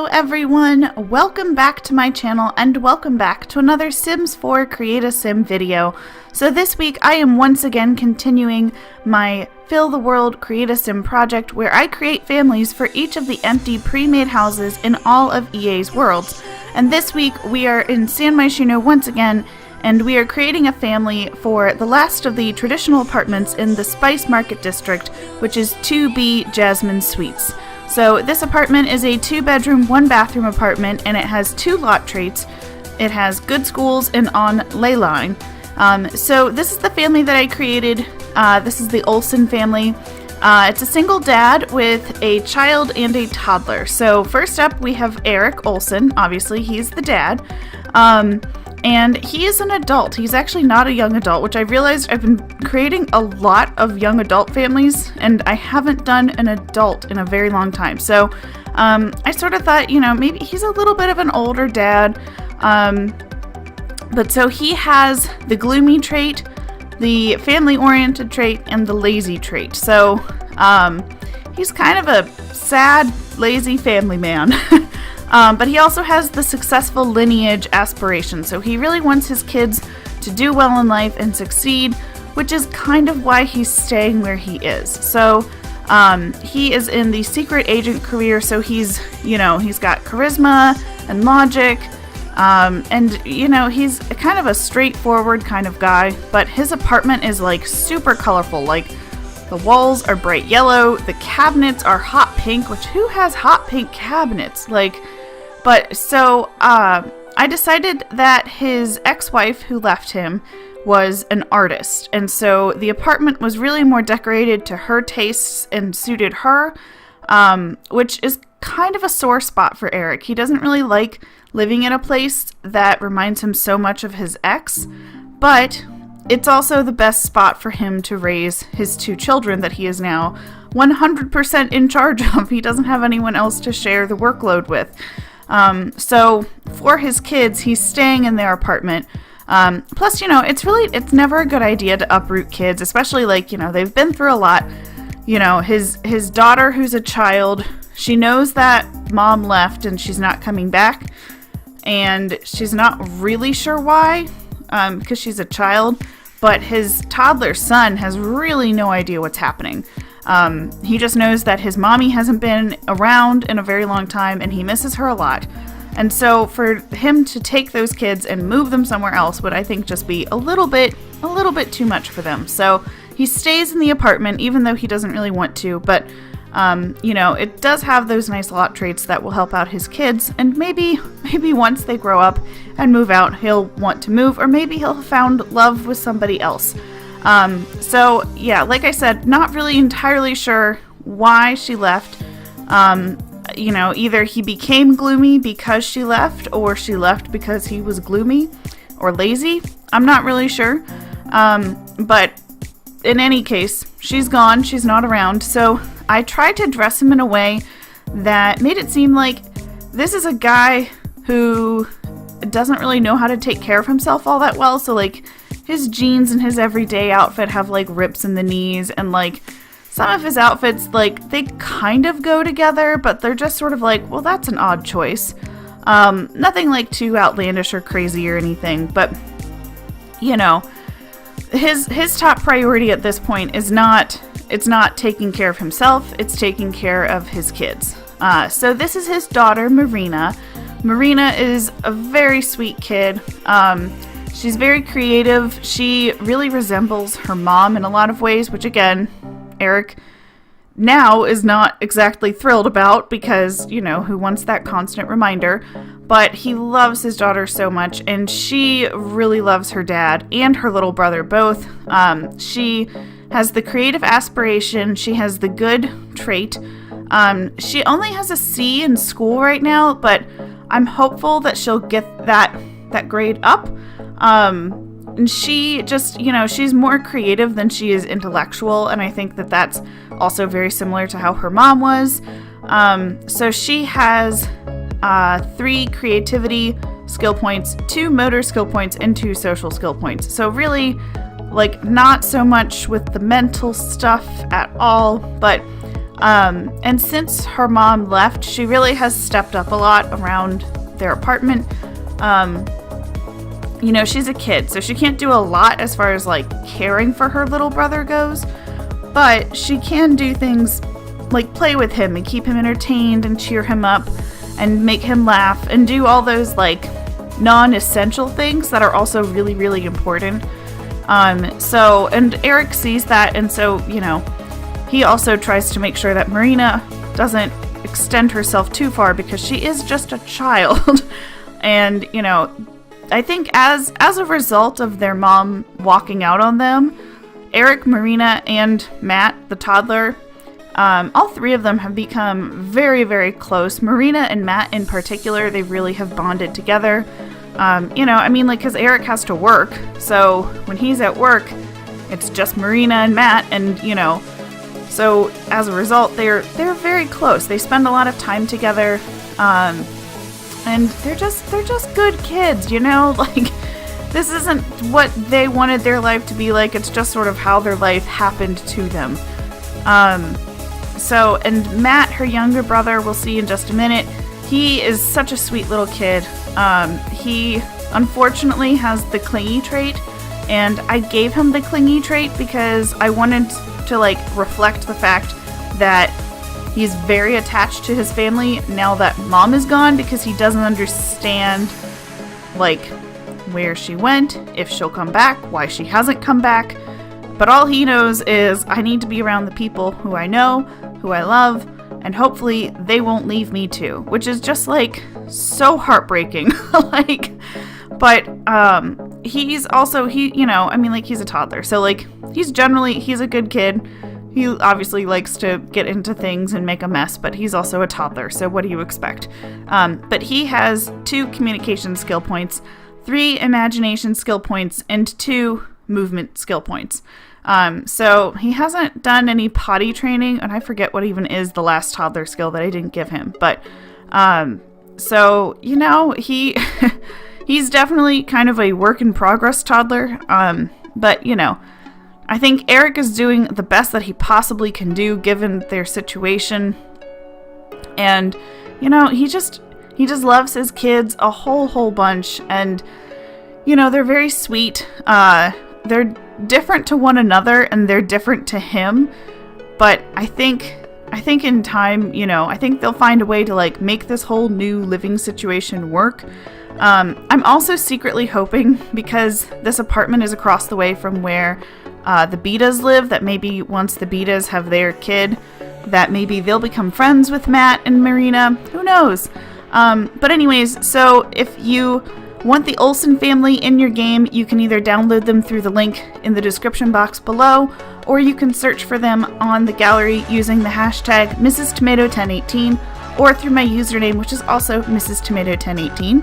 everyone, welcome back to my channel and welcome back to another Sims 4 Create a Sim video. So this week I am once again continuing my Fill the World Create a Sim project where I create families for each of the empty pre-made houses in all of EA's worlds. And this week we are in San Myshuno once again, and we are creating a family for the last of the traditional apartments in the Spice Market District, which is 2B Jasmine Suites. So this apartment is a 2-bedroom, 1-bathroom apartment, and it has 2 lot traits. It has good schools and on ley line. So this is the family that I created. This is the Olsen family. It's a single dad with a child and a toddler. So first up we have Eric Olsen. Obviously he's the dad. And he is an adult. He's actually not a young adult, which I realized I've been creating a lot of young adult families, and I haven't done an adult in a very long time. So I sort of thought, maybe he's a little bit of an older dad. But so he has the gloomy trait, the family-oriented trait, and the lazy trait. So he's kind of a sad, lazy family man. But he also has the successful lineage aspiration, so he really wants his kids to do well in life and succeed, which is kind of why he's staying where he is. So he is in the secret agent career, so he's got charisma and logic, and he's kind of a straightforward kind of guy, but his apartment is like super colorful. Like, the walls are bright yellow, the cabinets are hot pink, which who has hot pink cabinets? But so I decided that his ex-wife who left him was an artist, and so the apartment was really more decorated to her tastes and suited her, which is kind of a sore spot for Eric. He doesn't really like living in a place that reminds him so much of his ex, but it's also the best spot for him to raise his 2 children that he is now 100% in charge of. He doesn't have anyone else to share the workload with. So for his kids, he's staying in their apartment. Plus, it's never a good idea to uproot kids, especially they've been through a lot. His daughter, who's a child, she knows that mom left and she's not coming back, and she's not really sure why, because she's a child, but his toddler son has really no idea what's happening. He just knows that his mommy hasn't been around in a very long time and he misses her a lot. And so for him to take those kids and move them somewhere else would, I think, just be a little bit too much for them. So he stays in the apartment even though he doesn't really want to, but it does have those nice lot traits that will help out his kids, and maybe once they grow up and move out, he'll want to move, or maybe he'll have found love with somebody else. So yeah, like I said, not really entirely sure why she left. Either he became gloomy because she left, or she left because he was gloomy or lazy. I'm not really sure. But in any case, she's gone, she's not around. So I tried to dress him in a way that made it seem like this is a guy who doesn't really know how to take care of himself all that well. So his jeans and his everyday outfit have rips in the knees, and some of his outfits, they kind of go together, but they're just sort of well, that's an odd choice. Nothing too outlandish or crazy or anything, but his top priority at this point is not taking care of himself, it's taking care of his kids. So this is his daughter, Marina. Marina is a very sweet kid. She's very creative. She really resembles her mom in a lot of ways, which again, Eric now is not exactly thrilled about because, who wants that constant reminder? But he loves his daughter so much, and she really loves her dad and her little brother both. She has the creative aspiration. She has the good trait. She only has a C in school right now, but I'm hopeful that she'll get that grade up. And she just, she's more creative than she is intellectual, and I think that that's also very similar to how her mom was. So she has 3 creativity skill points, 2 motor skill points, and 2 social skill points. So really, not so much with the mental stuff at all, but And since her mom left, she really has stepped up a lot around their apartment. You know, she's a kid, so she can't do a lot as far as like caring for her little brother goes, but she can do things like play with him and keep him entertained and cheer him up and make him laugh and do all those like non-essential things that are also really, really important. And Eric sees that, and so, you know, he also tries to make sure that Marina doesn't extend herself too far because she is just a child. And, you know, I think as a result of their mom walking out on them, Eric, Marina, and Matt, the toddler, all three of them have become very, very close. Marina and Matt in particular, they really have bonded together. You know, I mean, like, because Eric has to work, so when he's at work, it's just Marina and Matt, and, you know, so as a result, they're very close. They spend a lot of time together, and they're just good kids, you know? Like, this isn't what they wanted their life to be like. It's just sort of how their life happened to them. And Matt, her younger brother, we'll see in just a minute. He is such a sweet little kid. He unfortunately has the clingy trait, and I gave him the clingy trait because I wanted to like reflect the fact that he's very attached to his family now that mom is gone, because he doesn't understand like where she went, if she'll come back, why she hasn't come back. But all he knows is I need to be around the people who I know, who I love, and hopefully they won't leave me too, which is just like so heartbreaking. Like, but he's also, you know, I mean, like, he's a toddler, so like he's a good kid. He obviously likes to get into things and make a mess, but he's also a toddler, so what do you expect? But he has 2 communication skill points, 3 imagination skill points, and 2 movement skill points. So he hasn't done any potty training, and I forget what even is the last toddler skill that I didn't give him. But, so, you know, he's definitely kind of a work in progress toddler. But, you know, I think Eric is doing the best that he possibly can do given their situation. And, you know, he just loves his kids a whole bunch. And, you know, they're very sweet. They're different to one another, and they're different to him, but I think in time, you know, I think they'll find a way to like make this whole new living situation work. I'm also secretly hoping, because this apartment is across the way from where the Betas live, that maybe once the Betas have their kid, that maybe they'll become friends with Matt and Marina. Who knows? But anyways, so if you want the Olsen family in your game, you can either download them through the link in the description box below, or you can search for them on the gallery using the hashtag Mrs. Tomato 1018, or through my username, which is also Mrs. Tomato 1018.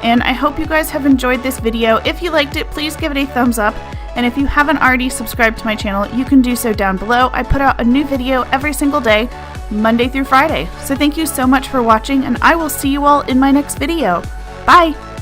And I hope you guys have enjoyed this video. If you liked it, please give it a thumbs up. And if you haven't already subscribed to my channel, you can do so down below. I put out a new video every single day, Monday through Friday. So thank you so much for watching, and I will see you all in my next video. Bye!